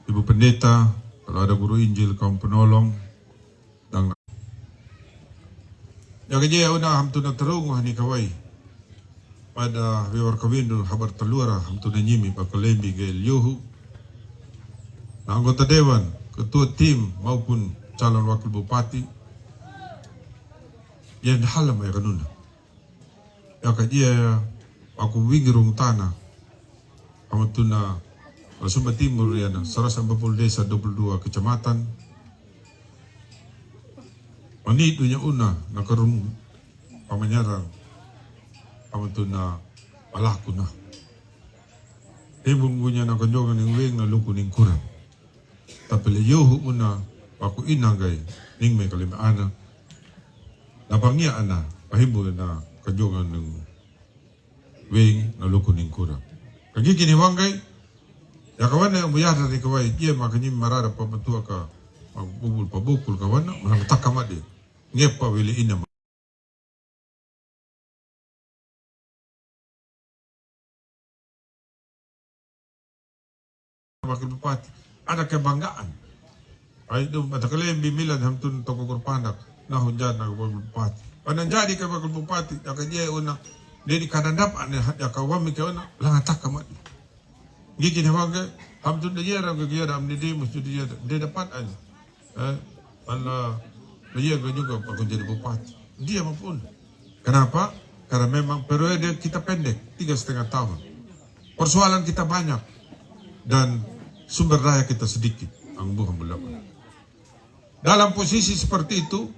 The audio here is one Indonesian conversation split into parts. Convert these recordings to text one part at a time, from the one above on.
Ibu Pendeta, kalau ada guru Injil, kaum penolong, dan yang kaya una hamtu na terung ni kawai pada wiwar kawindu habar telura hamtu na nyimi pakalembi ke Liuhu na anggota dewan, ketua tim maupun calon wakil bupati yang halam ya kanuna. Ya kaya aku wingirung tanah hamtu na Sumba Timur ya na 140 desa 22 kecamatan. Manit dunya una nakarung pamanyarang amantu na alaku na. Hibong gunya na kanjongan ng wing na luko ning kurang. Tapi leyohu una aku inangay ning may kalimaana. Napangya ana pahimbo na kanjongan ng wing na luko ning kurang. Kagi kiniwanggay ya kawan yang buyar dari kawai dia makanya marara pembentuk ka pabukul kawan malang takama dia ngepa wili ina wakil bupati ada kebanggaan ay itu matakale bimilan hamtun toko kurpanak na hunjan na wakil bupati panan jadi ka wakil bupati ya dia una dia di kanandap ya kawami ka una lang takama dia gigi ni wangga hamtun dia ram ke dia amni dia mesti dia dapat aja Allah dia juga pak jadi bupati dia maupun kenapa karena memang periode kita pendek 3,5 tahun persoalan kita banyak dan sumber daya kita sedikit ang bukan belakang dalam posisi seperti itu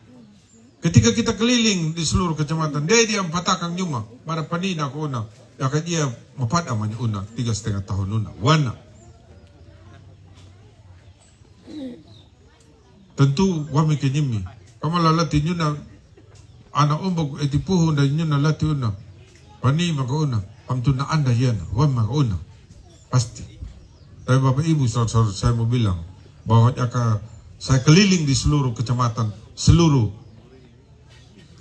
ketika kita keliling di seluruh kecamatan dia empatakan nyuma pada panina ko una ya dia mapat amanya una 3,5 tahun una wana tentu wami kenyimi kamala lati nyuna ana umbog etipuho na nyuna lati una pani maka una amtuna anda yan wami maka una pasti tapi Bapak Ibu saya mau bilang bahwa saya keliling di seluruh kecamatan seluruh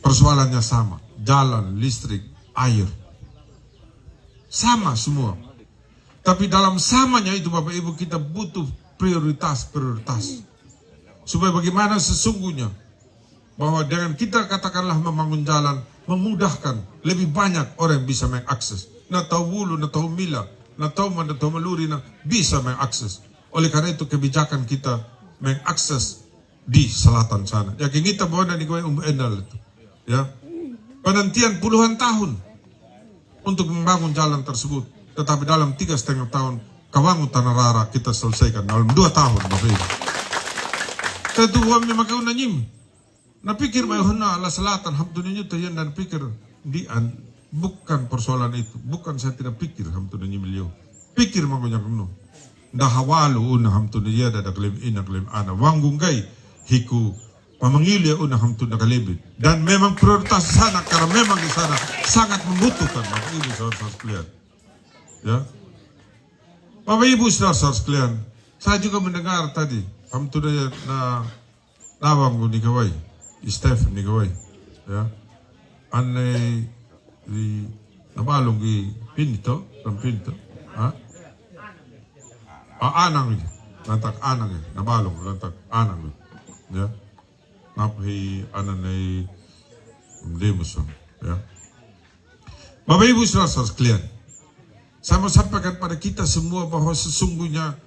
persoalannya sama jalan listrik air sama semua. Tapi dalam samanya itu Bapak Ibu kita butuh prioritas. Supaya bagaimana sesungguhnya bahwa dengan kita katakanlah membangun jalan memudahkan lebih banyak orang yang bisa mengakses. Na tahu wulu, na tahu mila, na tahu man, na tahu maluri na bisa mengakses. Oleh karena itu kebijakan kita mengakses di selatan sana. Ya kita bawa dari kau endal itu. Ya. Penantian puluhan tahun untuk membangun jalan tersebut, tetapi dalam 3,5 tahun kawangun tanah rara kita selesaikan dalam 2 tahun Bapak Ibu. Tentu kami maka unanyim. Napikir mayona ala selatan hamtunnya tayan dan pikir dian bukan persoalan itu, bukan saya tidak pikir hamtunnya beliau. Pikir magonya kuno. Dah hawalu una hamtunnya ada klaim ina klaim ana wanggung gai hiku pamangilya una hamtun nakalibit dan memang prioritas sana karena memang di sana sangat membutuhkan Bapak Ibu saudara sekalian. Ya, Bapak Ibu saudara sekalian, saya juga mendengar tadi hamtun na nawang ni kawai, Stephen ni kawai, ya, anay di nabalong di pinto, anang ni, lantak anang ni, nabalong lantak anang ni, ya. Napi ananay demoson ya. Bapak Ibu saudara sekalian, saya mau sampaikan pada kita semua bahwa sesungguhnya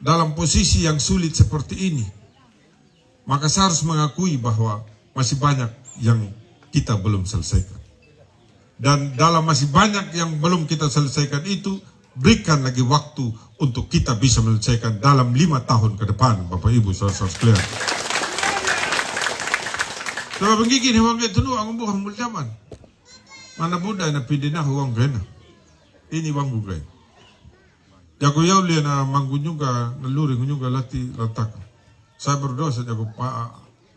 dalam posisi yang sulit seperti ini maka saya harus mengakui bahwa masih banyak yang kita belum selesaikan. Dan dalam masih banyak yang belum kita selesaikan itu berikan lagi waktu untuk kita bisa menyelesaikan dalam 5 tahun ke depan Bapak Ibu saudara sekalian. Kalau begini huang itu ang bukan muljaman. Mana budak na pidina huang kena. Ini wang bukai. Jago yau lihat na manggu juga na luring juga lati latak. Saya berdosa jago pa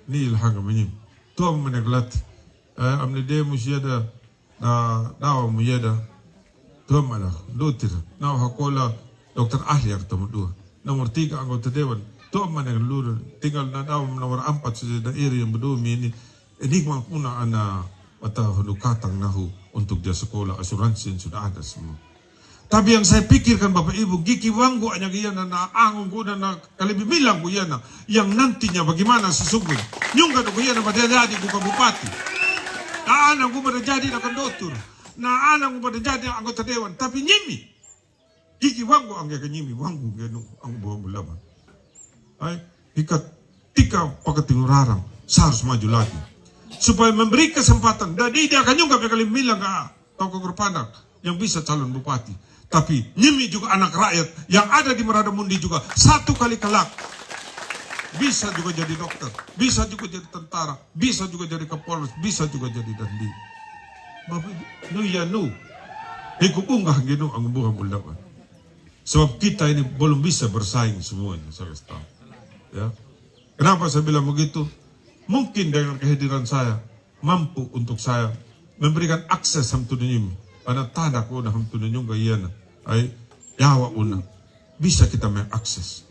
ni ilhaga menyim. Tuam meneglati. Amne de musiada na dawa musiada. Tuam mana lutir. Na hakola dokter ahli yang ketemu dua. Nomor 3 anggota dewan. Tuam meneglur tinggal na dawa nomor 4 sudah daerah yang berdua ini. Ini kuna ana atau lukatang nahu untuk dia sekolah asuransi yang sudah ada semua. Tapi yang saya pikirkan Bapak Ibu, giki wanggu hanya giyana na angon ko na kalibi bilang ko yana, yang nantinya bagaimana sesungguhnya. Yung kado ko yana madadadi ko ka bupati. Naanang ko madadadi na kandotur. Naanang ko madadadi na anggota dewan. Tapi nyimi. Giki wanggu ang gaya nyimi, wanggu gano ang buang bulaman. Ay, ikat tika pagkatingurarang, harus maju lagi. Supaya memberi kesempatan. Dan dia akan juga kalibi bilang ka tau kagrupanak yang bisa calon bupati. Tapi nyimi juga anak rakyat yang ada di Maradamundi juga satu kali kelak bisa juga jadi dokter, bisa juga jadi tentara, bisa juga jadi kapolres, bisa juga jadi dandi. Bapak nu ya nu, unggah gino ang buah bulaman. Sebab kita ini belum bisa bersaing semuanya, saya tahu. Ya, kenapa saya bilang begitu? Mungkin dengan kehadiran saya mampu untuk saya memberikan akses hamtu nyimi. Pada tanda ko na hamtu na nyong gayan ay yawa una. Bisa kita mengakses.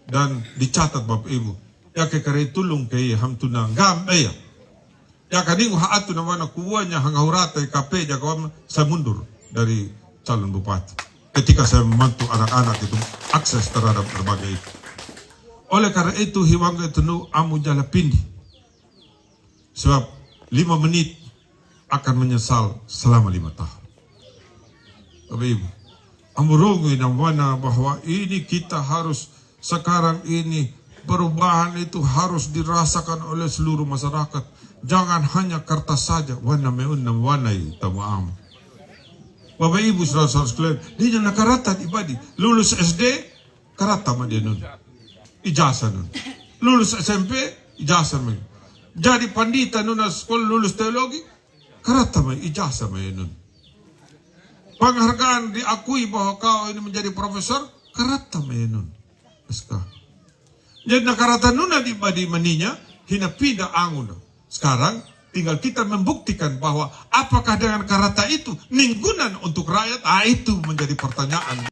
Dan dicatat Bapak Ibu. Ya kaya tulong kay hamtu na gamaya. Ya kading haatu na wana kuwanya hangahurata kape jagawam sa mundur dari calon bupati. Ketika saya membantu anak-anak itu akses terhadap berbagai itu. Oleh karena itu hiwangga itu nu amu jala pindi. Sebab 5 menit akan menyesal selama 5 tahun. Bapak Ibu, amurungi ng wana bahwa ini kita harus sekarang ini perubahan itu harus dirasakan oleh seluruh masyarakat. Jangan hanya kertas saja. Wana meun ng wanay tamaam. Bapak Ibu saudara-saudara sekalian, dia nakarata ibadi. Lulus SD, karata ma dia nun. Ijazah nun. Lulus SMP, ijazah nun. Jadi pandita nun na sekolah lulus teologi, karata may ijazah may nun. Penghargaan diakui bahwa kau ini menjadi profesor, karata may nun. SK. Jadi nakarata nun na di badi maninya, hinapida angon. Sekarang tinggal kita membuktikan bahwa apakah dengan karata itu ninggunan untuk rakyat, itu menjadi pertanyaan.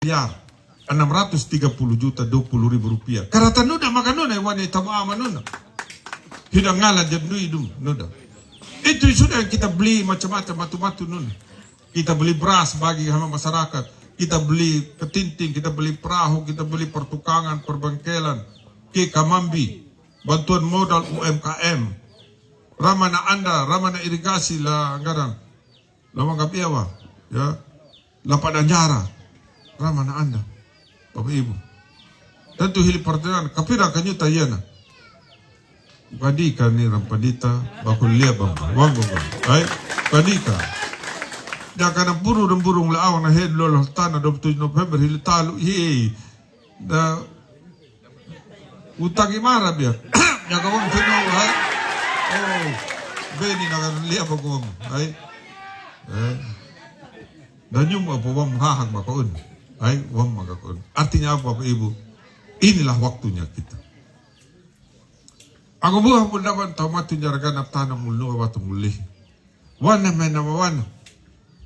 Ya, 630 juta 20.000 rupiah. Karata nuda maka nuda wanita maaman nuda. Hidang ngalan jadi nuda. Itu sudah yang kita beli macam-macam batu-batu nuda. Kita beli beras bagi masyarakat. Kita beli ketinting, kita beli perahu, kita beli pertukangan, perbengkelan, kamambi, bantuan modal UMKM, ramana anda, ramana irigasi lah anggaran, lama kapiawa, ya, lapan anjara. Ramana anda, Bapak Ibu. Tentu hili pertanyaan, kapira kanyu tayana. Padika ni rampadita, bakul liya bang, wanggo bang. Ay, padika. Jaka na puro ng burong laawang na hedlo lang tanah 27 November hili talo, da utang imara biya. Jaka wang tinaw, ay. Oh, beni na liya bang, ay. Dan mo po wang hahag makaon. Ay, wang magakon. Artinya apa Bapak Ibu? Inilah waktunya kita. Ang buah mo naman tamatun jaragan at tanang mulu watong muli. Wana may namawan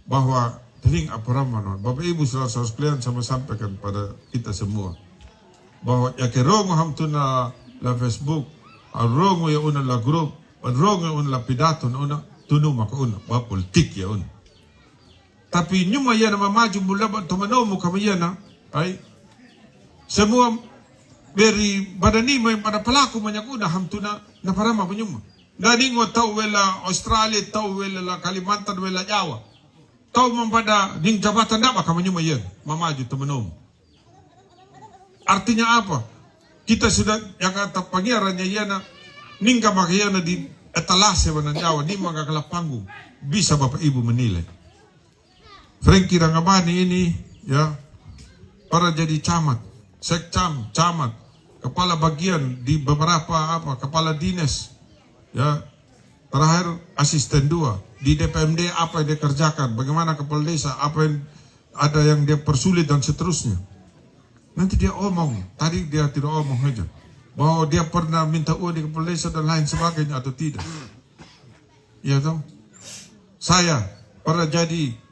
bahwa tiling aparamanon. Bapak Ibu saudara sekalian sama sampaikan pada kita semua bahwa yakirongo hamtu na la Facebook, arongo ya una la grup, arongo ya una la pidato na una tunu makauna, ba politik ya una. Tapi nyuma yan na mamaju mula ba tumanaw mo kami yan ay semua beri badani mo yung padapalako manyakuna hamtu na naparama mo nyuma. Daningo tau wela Australia, tau wela la Kalimantan, wela Jawa. Tau mampada ning jabatan na ba kami nyuma yan mamaju tumanaw mo. Artinya apa? Kita sudah yang kata pangerannya yan na ning kamakyan na di etalase wa ng Jawa, di magkakalapanggo. Bisa Bapak Ibu menilai. Frankie Rangabani ini ya para jadi camat, sekcam, camat, kepala bagian di beberapa kepala dinas, ya terakhir asisten 2 di DPMD apa yang dia kerjakan, bagaimana kepala desa apa yang ada yang dia persulit dan seterusnya. Nanti dia omong, tadi dia tidak omong aja bahwa dia pernah minta uang di kepala desa dan lain sebagainya atau tidak. Ya toh, saya pernah jadi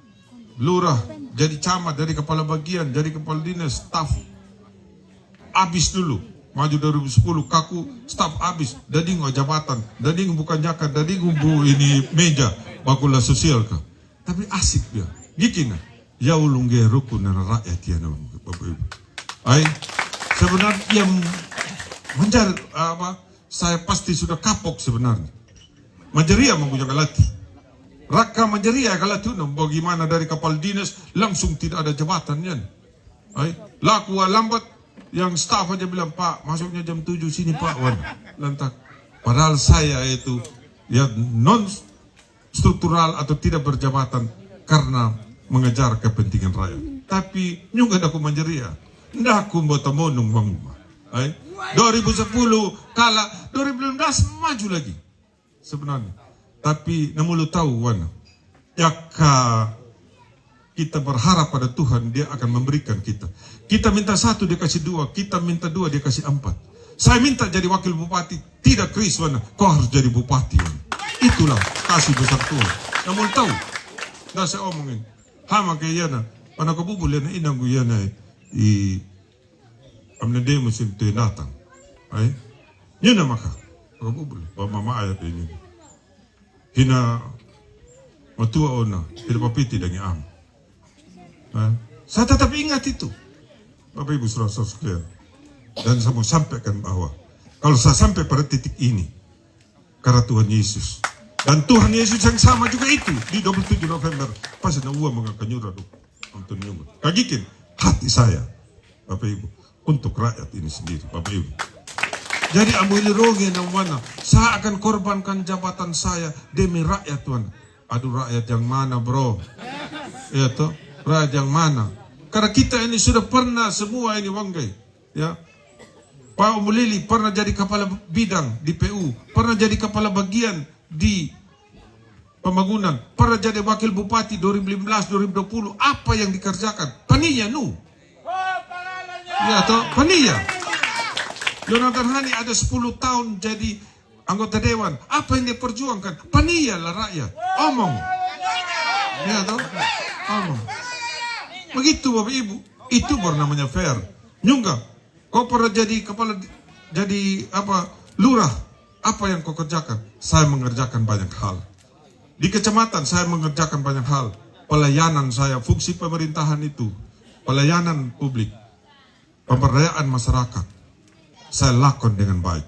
lurah, jadi camat, jadi kepala bagian, jadi kepala dinas, staf. Habis dulu, Maju 2010 kaku staf habis, dading jabatan, dading bukan jakat, dading bu ini meja, bakulah sosial ka. Tapi asik dia. Gikina. Ya ulungge rukun dan rakyat ya Bapak Ibu. Ay, sebenarnya yang menjar apa? Saya pasti sudah kapok sebenarnya. Majeria mempunyai galati. Raka majeria galati bagaimana dari kapal dinas langsung tidak ada jabatannya. Ay, laku lambat. Yang staf aja bilang, Pak, masuknya jam 7 sini Pak. Lantak. Padahal saya itu ya non struktural atau tidak berjabatan karena mengejar kepentingan rakyat. Tapi nyungan aku manjeria. Ndak aku mbota monong bang. 2010 kalah, 2015 maju lagi. Sebenarnya. Tapi namulu tahu wana. Jaka kita berharap pada Tuhan, dia akan memberikan kita. Kita minta 1, dia kasih 2. Kita minta 2, dia kasih 4. Saya minta jadi wakil bupati. Tidak Kris, wana. Kau harus jadi bupati. Wana. Itulah kasih besar Tuhan. Namun tahu. Dah saya omongin. Hama kayak yana. Pada kabubul yana inang gu yana. Amna dia mesin tu datang. Ay. Yana maka. Kabubul. Mama ayat ini. Hina matua ona. Hina papiti dangi am. Saya tetap ingat itu, Bapak Ibu saudara sekalian. Dan saya mau sampaikan bahwa kalau saya sampai pada titik ini karena Tuhan Yesus dan Tuhan Yesus yang sama juga itu di 27 November pas ada uang mengakanyura untuk nyungut. Kagikin hati saya, Bapak Ibu, untuk rakyat ini sendiri, Bapak Ibu. Jadi ambil rogi yang mana saya akan korbankan jabatan saya demi rakyat Tuhan. Aduh rakyat yang mana bro? Ya toh. Rakyat yang mana? Karena kita ini sudah pernah semua ini wanggai, ya. Pak Umulili pernah jadi kepala bidang di PU, pernah jadi kepala bagian di pembangunan, pernah jadi wakil bupati 2015-2020. Apa yang dikerjakan? Paniya nu. Ya toh, paniya. Jonathan Hani ada 10 tahun jadi anggota dewan. Apa yang dia perjuangkan? Paniya lah rakyat. Omong. Ya toh, omong. Begitu Bapak Ibu, itu baru namanya fair. Nyungga, kau pernah jadi kepala, jadi apa, lurah, apa yang kau kerjakan? Saya mengerjakan banyak hal. Di kecamatan saya mengerjakan banyak hal. Pelayanan saya, fungsi pemerintahan itu, pelayanan publik, pemberdayaan masyarakat, saya lakukan dengan baik.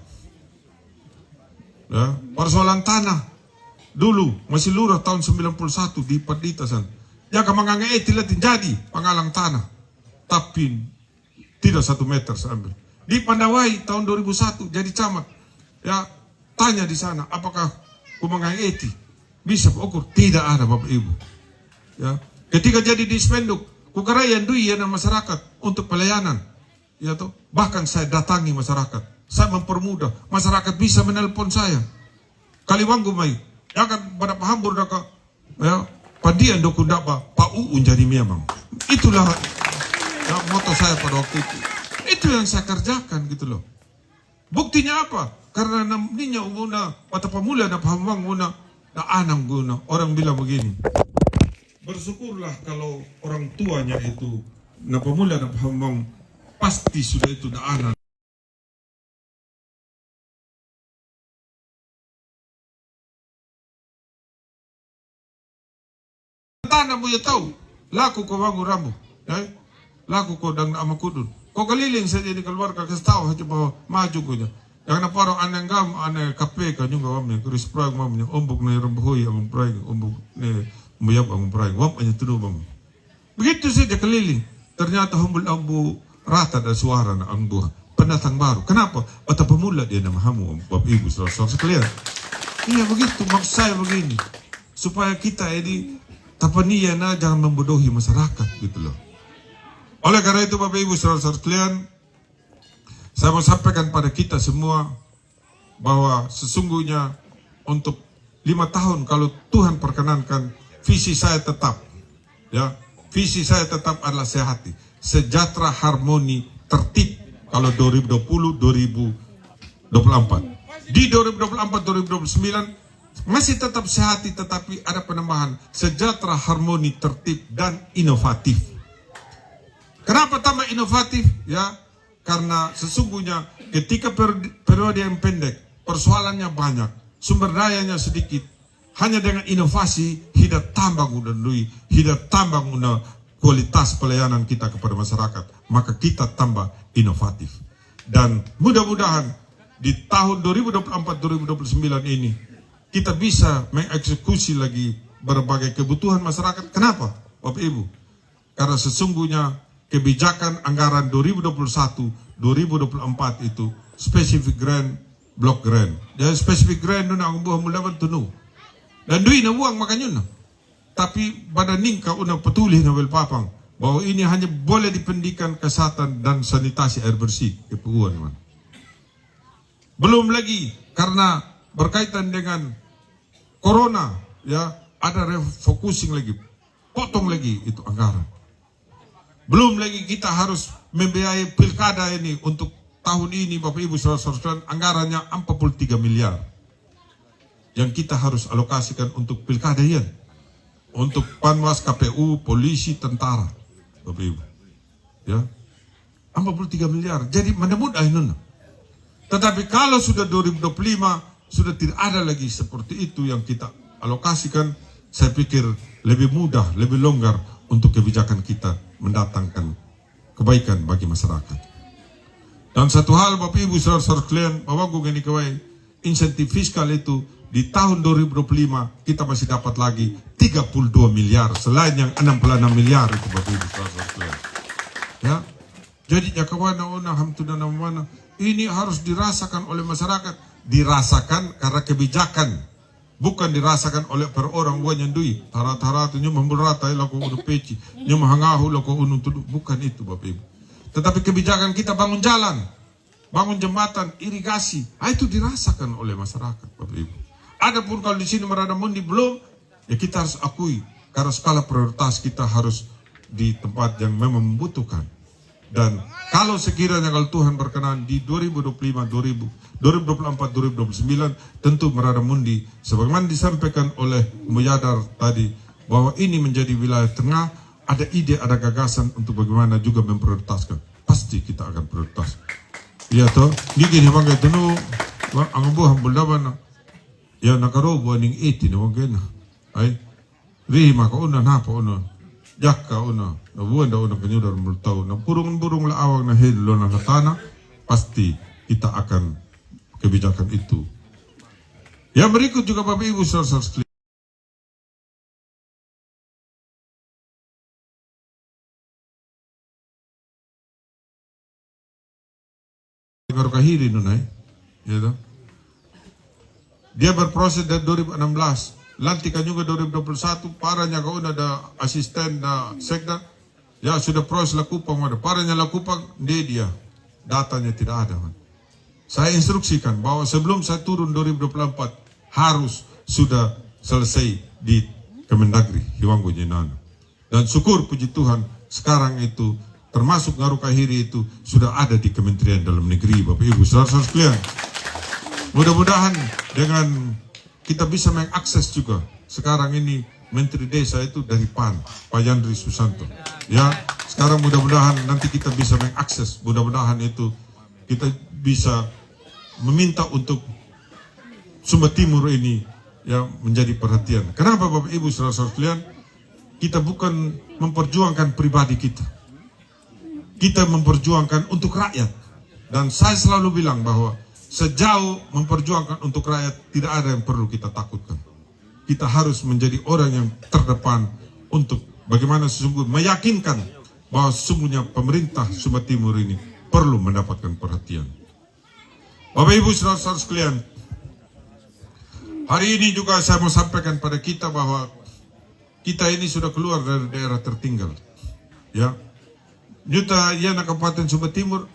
Ya, persoalan tanah, dulu masih lurah tahun 91 di Paditasan. Ya kamangang etilatin jadi pangalang tanah. Tapi tidak 1 meter saya ambil. Di Pandawai tahun 2001 jadi camat. Ya tanya di sana apakah kumangang eti bisa ukur? Tidak ada Bapak Ibu. Ya ketika jadi di Spenduk kukarayan dui ya masyarakat untuk pelayanan. Ya toh bahkan saya datangi masyarakat. Saya mempermudah masyarakat bisa menelpon saya. Kaliwanggu mai. Ya kan pada pahambur daka. Ya Padian doku dapa Pak Uun jadi memang. Itulah ya, moto saya pada waktu itu. Itu yang saya kerjakan gitu loh. Buktinya apa? Karena namanya umuna mata pemula na pahamang muna na anang guna. Orang bilang begini. Bersyukurlah kalau orang tuanya itu na pemula na pahamang pasti sudah itu na anak. Tanah mo ya tahu, laku ko wangu rambo, laku ko dang amakudun. Ko kaliling saja di keluarga kasi tahu haja bahwa maju ko niya. Yang na parang anang gam, anang kape ka nyung gawam niya, kuris prag mam niya, ombok na rambuhoy among prag, ombok na muyab among prag, wap anya tunubang. Begitu saja keliling, ternyata humbul ambu rata dan suara na ang buha. Pendatang baru. Kenapa? Bata pemula dia na mahamu, Bapak Ibu, saudara sekalian. Iya begitu, maksud saya begini. Supaya kita ini tapaniya na jangan membodohi masyarakat gitu loh. Oleh karena itu Bapak Ibu saudara sekalian, saya mau sampaikan pada kita semua bahwa sesungguhnya untuk 5 tahun kalau Tuhan perkenankan visi saya tetap ya, visi saya tetap adalah sehati, sejahtera, harmoni, tertib kalau 2020-2024. Di 2024-2029 masih tetap sehati tetapi ada penambahan sejahtera, harmoni, tertib dan inovatif. Kenapa tambah inovatif? Ya, karena sesungguhnya ketika periode yang pendek, persoalannya banyak, sumber dayanya sedikit, hanya dengan inovasi, hidup tambah guna lui, hidup tambah guna kualitas pelayanan kita kepada masyarakat, maka kita tambah inovatif. Dan mudah-mudahan di tahun 2024-2029 ini, kita bisa mengeksekusi lagi berbagai kebutuhan masyarakat. Kenapa, Bapak Ibu? Karena sesungguhnya kebijakan anggaran 2021-2024 itu spesifik grant, block grant. Dan spesifik grant itu nak buah mulaban tunu. Dan duit na uang makanya. Tapi pada ningka una petulih na papang bahwa ini hanya boleh di pendidikan, kesehatan dan sanitasi air bersih kepuan man. Belum lagi karena berkaitan dengan corona, ya ada refocusing lagi, potong lagi itu anggaran. Belum lagi kita harus membiayai pilkada ini untuk tahun ini, Bapak Ibu saudara-saudara, anggarannya 43 miliar yang kita harus alokasikan untuk pilkada ya, untuk Panwas, KPU, polisi, tentara, Bapak Ibu, ya 43 miliar. Jadi mana mudah ini. Tetapi kalau sudah 2025 sudah tidak ada lagi seperti itu yang kita alokasikan, saya pikir lebih mudah, lebih longgar untuk kebijakan kita mendatangkan kebaikan bagi masyarakat. Dan satu hal Bapak Ibu saudara-saudara sekalian, bahwa gue gini kawai, insentif fiskal itu di tahun 2025 kita masih dapat lagi 32 miliar selain yang 66 miliar itu Bapak Ibu saudara-saudara sekalian. Ya. Jadi ya kawan mana ini harus dirasakan oleh masyarakat, dirasakan karena kebijakan, bukan dirasakan oleh per orang buat nyandui tara-tara tu nyo membulrata laku unu peci nyo mahangahu laku unu tudu, bukan itu Bapak Ibu. Tetapi kebijakan kita bangun jalan, bangun jembatan, irigasi, itu dirasakan oleh masyarakat Bapak Ibu. Adapun kalau di sini merada mundi belum, ya kita harus akui karena skala prioritas kita harus di tempat yang memang membutuhkan. Dan kalau sekiranya kalau Tuhan berkenan di 2025, 2024, 2029 tentu merada mundi sebagaimana disampaikan oleh Muyadar tadi bahwa ini menjadi wilayah tengah, ada ide, ada gagasan untuk bagaimana juga memprioritaskan. Pasti kita akan prioritas. Iya toh, gini bang itu nu ang buah buldaban ya nakarobo ning 18 na wag na. Ay rihima ka una na pa una. Jaka una, nabuan daw na kanyudar multaw, na burung-burung laawag na hilo na natana, pasti kita akan kebijakan itu. Yang berikut juga Bapak Ibu saudara sekalian. Dengar kahiri nunay, ya. Dia berproses dari 2016. Lantikan juga 2021, paranya kau ada asisten na sekda, ya sudah proses lakupang ada, paranya lakupang dia datanya tidak ada. Man. Saya instruksikan bahwa sebelum saya turun 2024 harus sudah selesai di Kemendagri, Hiwanggo Jenana. Dan syukur puji Tuhan sekarang itu termasuk Ngaruh Kahiri itu sudah ada di Kementerian Dalam Negeri, Bapak Ibu saudara-saudara sekalian. Mudah-mudahan dengan kita bisa mengakses juga. Sekarang ini Menteri Desa itu dari PAN, Pak Yandri Susanto. Ya, sekarang mudah-mudahan nanti kita bisa mengakses. Mudah-mudahan itu kita bisa meminta untuk Sumba Timur ini ya menjadi perhatian. Kenapa Bapak Ibu saudara-saudara sekalian? Kita bukan memperjuangkan pribadi kita. Kita memperjuangkan untuk rakyat. Dan saya selalu bilang bahwa sejauh memperjuangkan untuk rakyat, tidak ada yang perlu kita takutkan. Kita harus menjadi orang yang terdepan untuk bagaimana sesungguhnya meyakinkan bahwa sesungguhnya pemerintah Sumba Timur ini perlu mendapatkan perhatian. Bapak Ibu saudara-saudara sekalian, hari ini juga saya mau sampaikan pada kita bahwa kita ini sudah keluar dari daerah tertinggal. Ya, Nyuta Yana Kabupaten Sumba Timur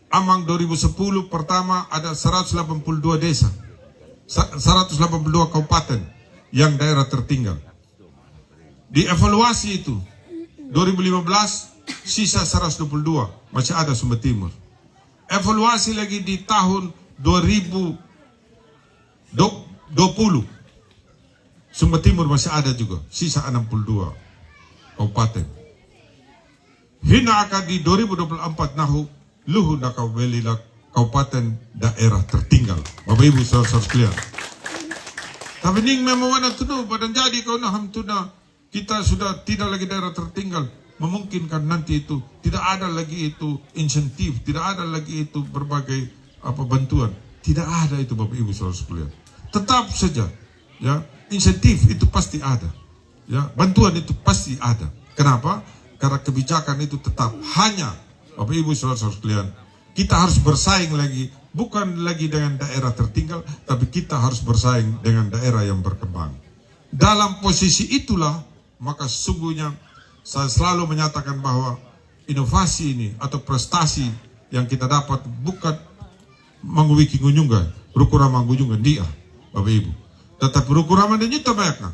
Amang 2010 pertama ada 182 desa, 182 kabupaten yang daerah tertinggal. Di evaluasi itu 2015 sisa 122 masih ada Sumba Timur. Evaluasi lagi di tahun 2020 Sumba Timur masih ada juga sisa 62 kabupaten. Hina akan di 2024 nahu luhu nakawelilak kabupaten daerah tertinggal. Bapak Ibu saudara sekalian. Tapi ning memawana tuno badan jadi kau nah hamtuna kita sudah tidak lagi daerah tertinggal. Memungkinkan nanti itu tidak ada lagi itu insentif, tidak ada lagi itu berbagai bantuan. Tidak ada itu Bapak Ibu saudara sekalian. Tetap saja ya, insentif itu pasti ada. Ya, bantuan itu pasti ada. Kenapa? Karena kebijakan itu tetap hanya Bapak Ibu saudara sekalian. Kita harus bersaing lagi, bukan lagi dengan daerah tertinggal, tapi kita harus bersaing dengan daerah yang berkembang. Dalam posisi itulah, maka sesungguhnya saya selalu menyatakan bahwa inovasi ini atau prestasi yang kita dapat bukan mengwiki ngunyungga, rukurama ngunyungga dia, Bapak Ibu. Tetapi rukurama dan nyata banyaknya,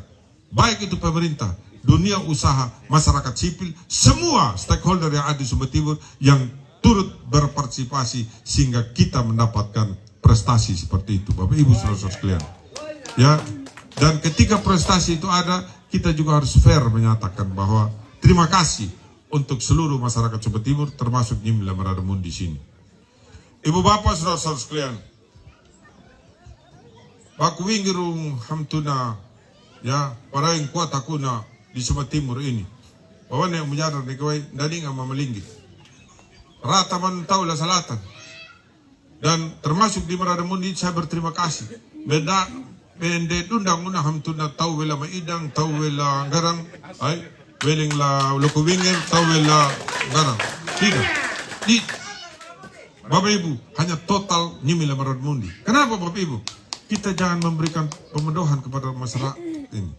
baik itu pemerintah, dunia usaha, masyarakat sipil, semua stakeholder yang ada di Sumba Timur yang turut berpartisipasi sehingga kita mendapatkan prestasi seperti itu, Bapak Ibu saudara sekalian. Ya, dan ketika prestasi itu ada, kita juga harus fair menyatakan bahwa terima kasih untuk seluruh masyarakat Sumba Timur, termasuk Nyimla Maradamun di sini. Ibu bapak saudara sekalian, baku winggirung hamtuna ya para yang kuat akuna di Sumba Timur ini. Bahwa yang menyadar nih kawai dani nggak mamalinggi. Rata man tahu lah salatan. Dan termasuk di Maradamun ini saya berterima kasih. Beda bende tundang una hamtuna tahu wela maidang, tahu wela garang, ay weling la loko wingir, tahu wela garang. Tidak. Di Bapak Ibu, hanya total Nyimila Maradamun. Kenapa Bapak Ibu? Kita jangan memberikan pemedohan kepada masyarakat ini.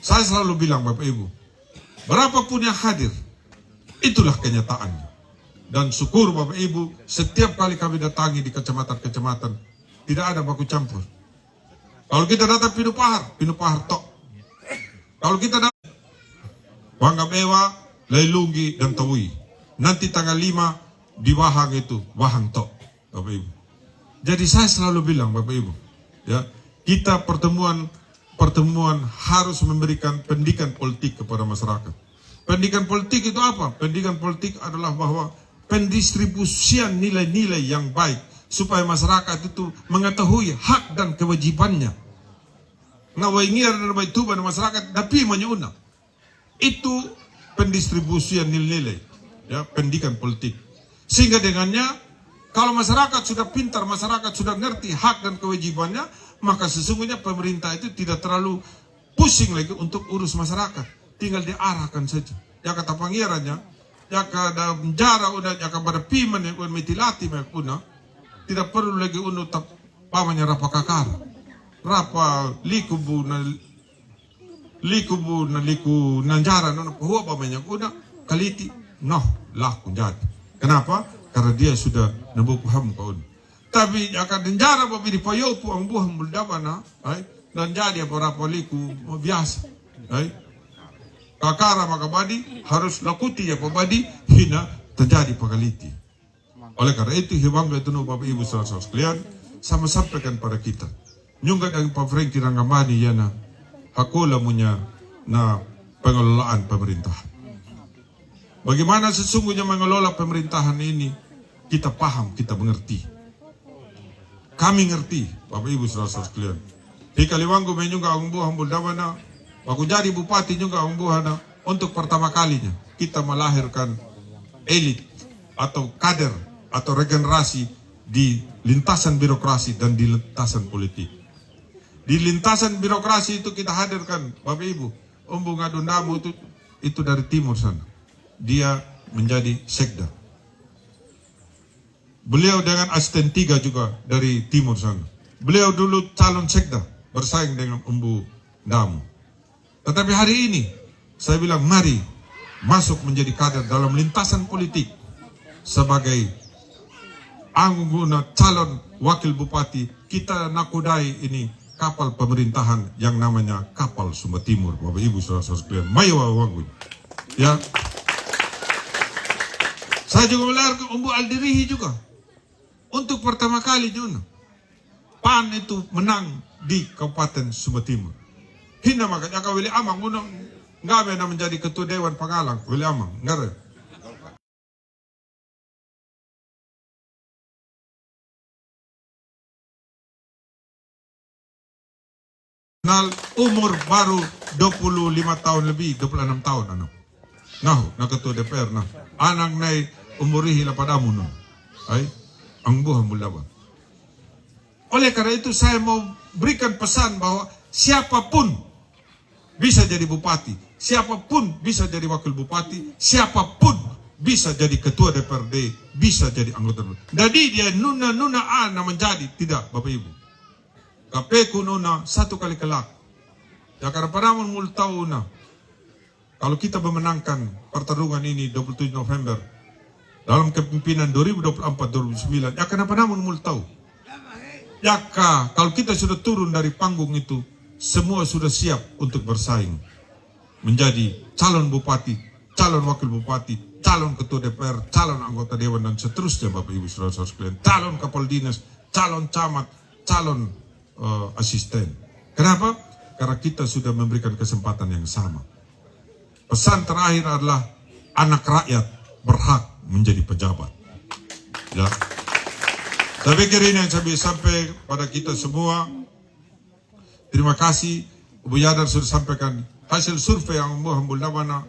Saya selalu bilang Bapak Ibu, berapapun yang hadir, itulah kenyataannya. Dan syukur Bapak Ibu, setiap kali kami datangi di kecamatan-kecamatan, tidak ada baku campur. Kalau kita datang Pinu Pahar tok. Kalau kita datang Wangga Bewa, Lailungi, dan Tawui. Nanti tanggal 5, di Wahang itu, Wahang tok, Bapak Ibu. Jadi saya selalu bilang Bapak Ibu, ya, kita pertemuan harus memberikan pendidikan politik kepada masyarakat. Pendidikan politik itu apa? Pendidikan politik adalah bahwa pendistribusian nilai-nilai yang baik supaya masyarakat itu mengetahui hak dan kewajibannya. Nah, waingiar dan baik tuban masyarakat tapi menyuna. Itu pendistribusian nilai-nilai, ya, pendidikan politik. Sehingga dengannya, kalau masyarakat sudah pintar, masyarakat sudah ngerti hak dan kewajibannya, maka sesungguhnya pemerintah itu tidak terlalu pusing lagi untuk urus masyarakat. Tinggal diarahkan saja. Ya kata pangerannya, ya kada menjara udah, ya pada piman yang metilati una, tidak perlu lagi untuk pamannya rapa kakar, rapa likubu na liku nanjara nono pohua pamannya una kaliti, noh laku jadi. Kenapa? Karena dia sudah nabuh paham kaun. Tapi akan denjara babi di payopu ang buah muldabana, dan jadi apa liku biasa. Kakara makabadi harus lakuti ya pabadi hina terjadi pagaliti. Oleh karena itu hiwang itu Bapak Ibu saudara sekalian, sama sampaikan pada kita. Nyunggat ang Pak Franky Rangamani yana hakula munya na pengelolaan pemerintahan. Bagaimana sesungguhnya mengelola pemerintahan ini, kita paham, kita mengerti. Kami ngerti, Bapak Ibu saudara sekalian. Di Kaliwanggu menyungga ang buah muldawana, aku jadi bupati juga ang buah untuk pertama kalinya kita melahirkan elit atau kader atau regenerasi di lintasan birokrasi dan di lintasan politik. Di lintasan birokrasi itu kita hadirkan, Bapak Ibu, Umbu Ngadundamu itu dari timur sana. Dia menjadi sekda. Beliau dengan asisten 3 juga dari timur sana. Beliau dulu calon sekda bersaing dengan Umbu Damu. Tetapi hari ini saya bilang mari masuk menjadi kader dalam lintasan politik sebagai anggota calon wakil bupati. Kita nakodai ini kapal pemerintahan yang namanya kapal Sumba Timur, Bapak Ibu saudara sekalian. Mayawa wangun. Ya. Saya juga melahirkan Umbu Aldirihi juga. Untuk pertama kali juga. PAN itu menang di Kabupaten Sumba Timur. Hina makanya Wili Amang unang ngabe na menjadi ketua Dewan Pangalang. Wili Amang, nggak umur baru 25 tahun lebih, 26 tahun anak. Na ketua DPR na. Anak nai umurihi lapadamu nun. Ay, ang buhay mula ba? Oleh karena itu saya mau berikan pesan bahwa siapapun bisa jadi bupati, siapapun bisa jadi wakil bupati, siapapun bisa jadi ketua DPRD, bisa jadi anggota. Jadi dia nuna ana menjadi, tidak Bapak Ibu. KPK nuna satu kali kelak. Ya karena panamun multau na. Kalau kita memenangkan pertarungan ini 27 November dalam kepemimpinan 2024-2029, ya kenapa namun multau? Ya kalau kita sudah turun dari panggung itu, semua sudah siap untuk bersaing menjadi calon bupati, calon wakil bupati, calon ketua DPR, calon anggota dewan dan seterusnya Bapak Ibu Saudara-saudara sekalian, calon kapal dinas, calon camat, calon asisten. Kenapa? Karena kita sudah memberikan kesempatan yang sama. Pesan terakhir adalah anak rakyat berhak menjadi pejabat. Ya. Saya pikir ini yang saya bisa sampai pada kita semua. Terima kasih. Bu Yadar sudah sampaikan hasil survei yang membuat mana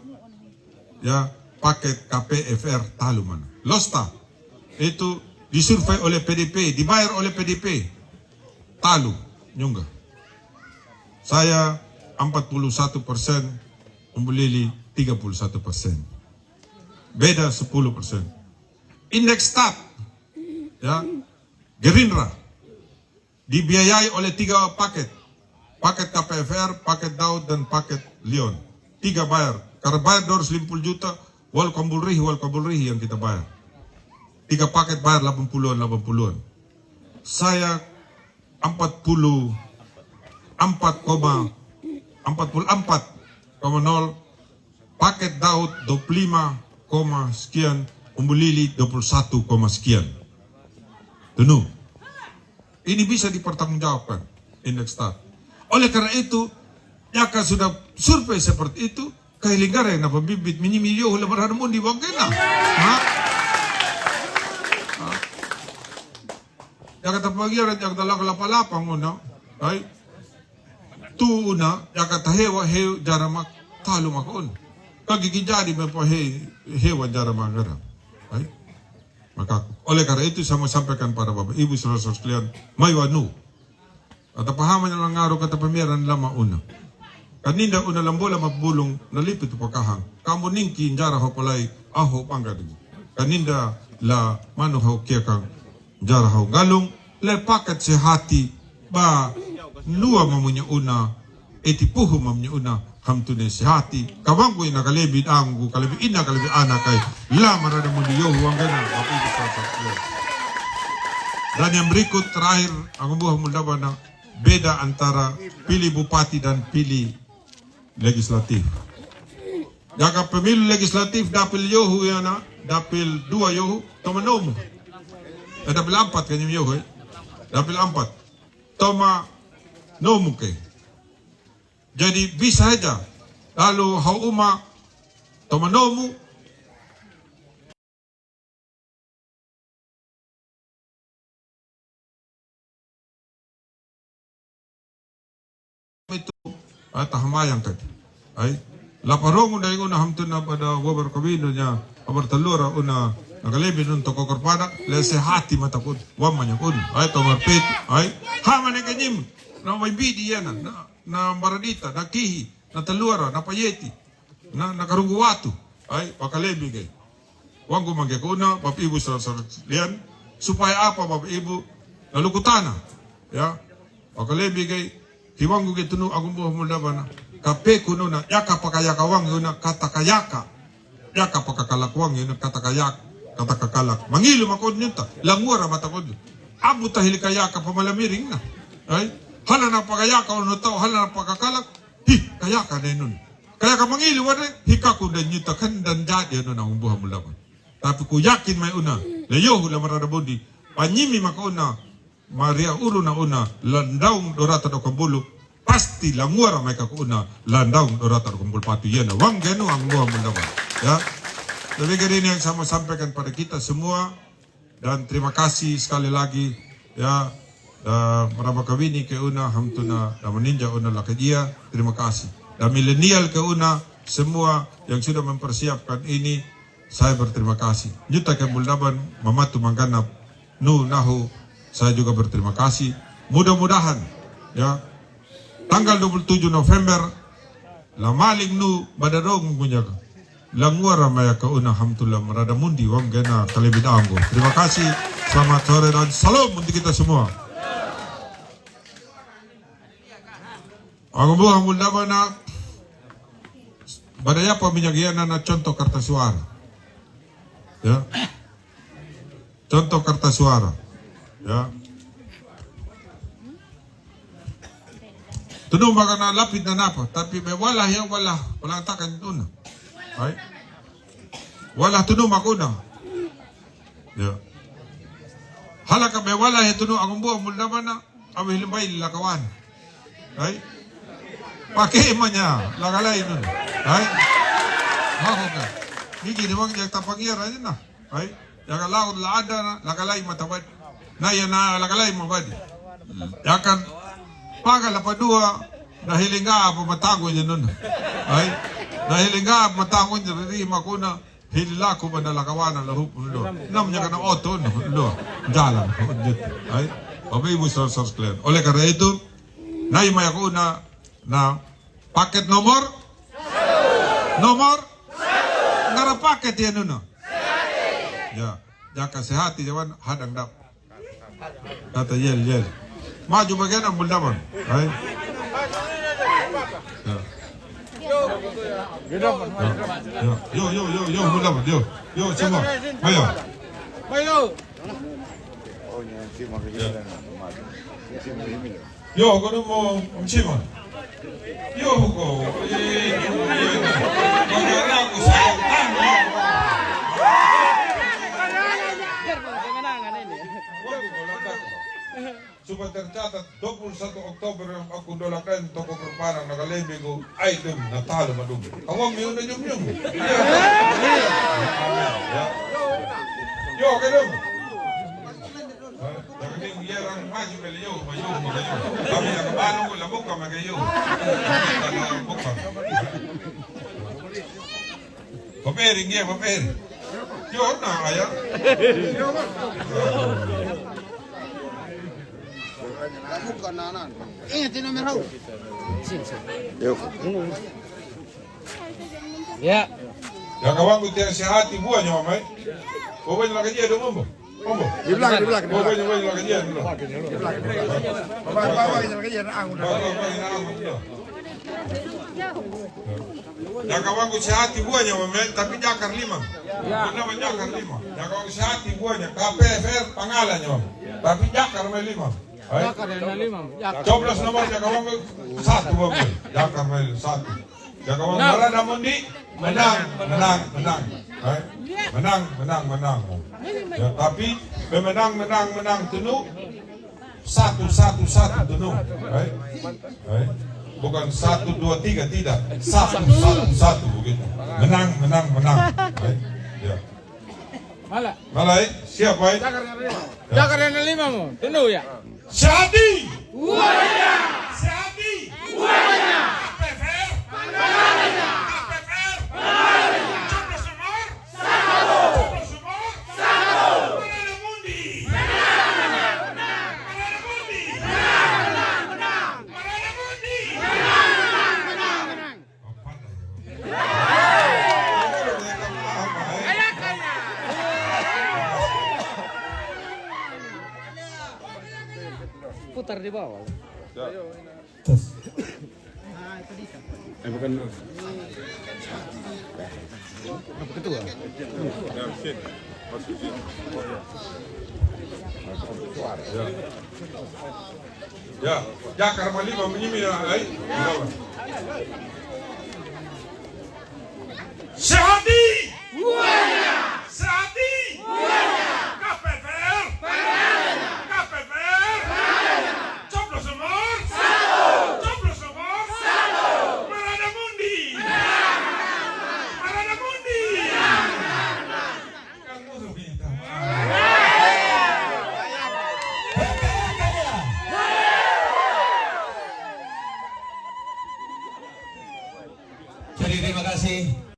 ya paket KPFR Talu mana. Losta itu disurvei oleh PDP, dibayar oleh PDP. Talu nyungga. Saya 41%, Umbu Lili 31%. Beda 10%. Indeks stat ya Gerindra dibiayai oleh 3 paket. Paket KPFR, paket Daud dan paket Leon. 3 bayar. Karena bayar 250 juta, wal kabulrihi yang kita bayar. 3 paket bayar 80-an. Saya 44,0 paket Daud 25, sekian, Umbu Lili 21, sekian. Tentu. Ini bisa dipertanggungjawabkan indeks stat. Oleh karena itu, jika sudah survei seperti itu, kailingara yang pembibit minimilyo hula maranamun di bangkena. Jaka tapagiran jaka dalang lapalapang una, ay tu una jaka tahewa hew jaramak talo makon. Kagigijadi pa hewa jaramak garam. Ay maka oleh karena itu saya mau sampaikan pada Bapak Ibu saudara-saudara sekalian, maywanu. At pahaman ng ngaro kata pamiran lama una. Kaninda una lambola mapulong nalipit pakahang. Kamu ningki jara ho palay aho panggad. Kaninda la mano ho kiyakang jara ho galong le paket sehati ba lua mamunya una etipuhu mamunya una hamtune sehati kabangku ina kalebid anggu kalebid ina kalebid anak kay la marada mo diyo huwag gana mapibig sa pagkakas. Dan yang berikut terakhir ang buah muldaban na beda antara pilih bupati dan pilih legislatif. Jika pemilu legislatif dapil yohu yana, dapil 2 yohu, tomanom. Dapil 4 kanyang yohu, dapil 4. Toma nomu ke. Jadi bisa saja. Lalu hauma tomanomu itu tahamayang tadi. Ay laparong una yung hamtun na pada wabar kabino niya abar talura una nagalebin nun toko korpada lese hati matakod wamanya kun ay tomarpet ay hamane kanyim na may bidi yan na maradita na kihi na talura na payeti na nakarungguwatu ay pakalebi kay wang gumagay ko na Bapak Ibu sa lian supaya apa Bapak Ibu nalukutana ya pakalebi kay hiwangu getunu agumbuh mulabana kape kuno na yaka pakayakawang yun na katakayaka yaka pakakalakwang yun na katakayak katakakalak mangilo makod nyo ta langura matakod abu tahili kayaka pamalamiring na ay hala na pakayaka o no tao hala na pakakalak hi kayaka na yun kaya ka mangilo wala hikaku na nyo ta kandan jadi yun na agumbuh mulabana tapi ku yakin may una layo hula mararabundi panyimi makauna Maria uru na una landaung dorata do kambulu pasti languara mereka kuna landaung dorata do kambulu patu yana wang genu ang mua mundawa ya. Tapi ini yang saya mau sampaikan pada kita semua dan terima kasih sekali lagi ya Maraba kawini ke una hamtuna da meninja una lakadia. Terima kasih. Dan milenial ke una semua yang sudah mempersiapkan ini, saya berterima kasih. Juta ke Buldaban mamatu mangganap nu nahu, saya juga berterima kasih. Mudah-mudahan ya tanggal 27 November la maling nu badarong punya languara maya ke una hamtullah marada mundi wam gena kalibidanggo. Terima kasih. Selamat sore dan salam untuk kita semua. Ang buang Buldaban na badaya paminyagian na contoh kartasuara. Ya. Contoh kartasuara. Ya. Tuno magana lapid na napa, tapi may wala ya wala takan tuna. Ay. Wala tuno makuna. Ya. Halaka may wala ya tuno ang buang Buldaban na awil bay lakawan. Ay. Pakai manya lagalay nun. Ay. Ako ka. Gigi diwang yang tapangira aja na. Ay. Yang laud laada na lagalay matabad. Na yan na lagalay mabadi. Yakan pagal padua nahilinga po matango niya nun. Ay. Nahilinga matango niya rin makuna hilila ko ba nalakawanan larup lo. Nam niya ka na oto lo. Jalan. Ay. Pabay mo sa clear. Oleh karena itu nay may ako na paket nomor ngara paket ya nuna ya jaka sehati jawan hadang dap kata yel maju bagian ang Buldaban ay yo Buldaban yo semua ayo yo kono mo umchiman yo ko magana ko sa Sudah tercatat 21 Oktober yang aku dolakan toko perparang nagalembe ko item natalo madugay. Awang yun na yung. Yo, ganun. Nagaling yerang maju beliyo, mayo. Kami nakabano ko labok ka magayo. Papering ye, papering. Yo, na kaya. Ya. Ya kawan ku tiang sehati buahnya mamai. Bawa lagi dia dong ombo. Ombo. Di belakang. Bawa lagi dia dulu. Di belakang. Bawa lagi dia ang. Ya kawan ku sehati buahnya mamai, tapi jakar 5. Kenapa jakar 5? Ya kawan ku sehati buahnya, KPFR pangalannya mamai. Tapi jakar 5. Jakar yang 5. Coblos nomor Jakawang 1 babel. Jakar 1. Jakawang Marada Mundi menang. Menang. Ya, tapi menang tunu 1 tunu. Bukan 1 2 3 tidak. 1 begitu. Menang. Ya. Malah siapa? Jakar yang 5 mo. Tunu ya. Sehati. Buahnya. KPFR. Pangalannya. Coblos nomor 1. Marada Mundi. Menang. Putar di bawah. Bukan. Apa ketua? Ya, Jakar 5 menyimi ay. Sehati. Buahnya. KPFR. Coblos nomor 1. Marada Mundi. Kan musuh kita. Jadi terima kasih.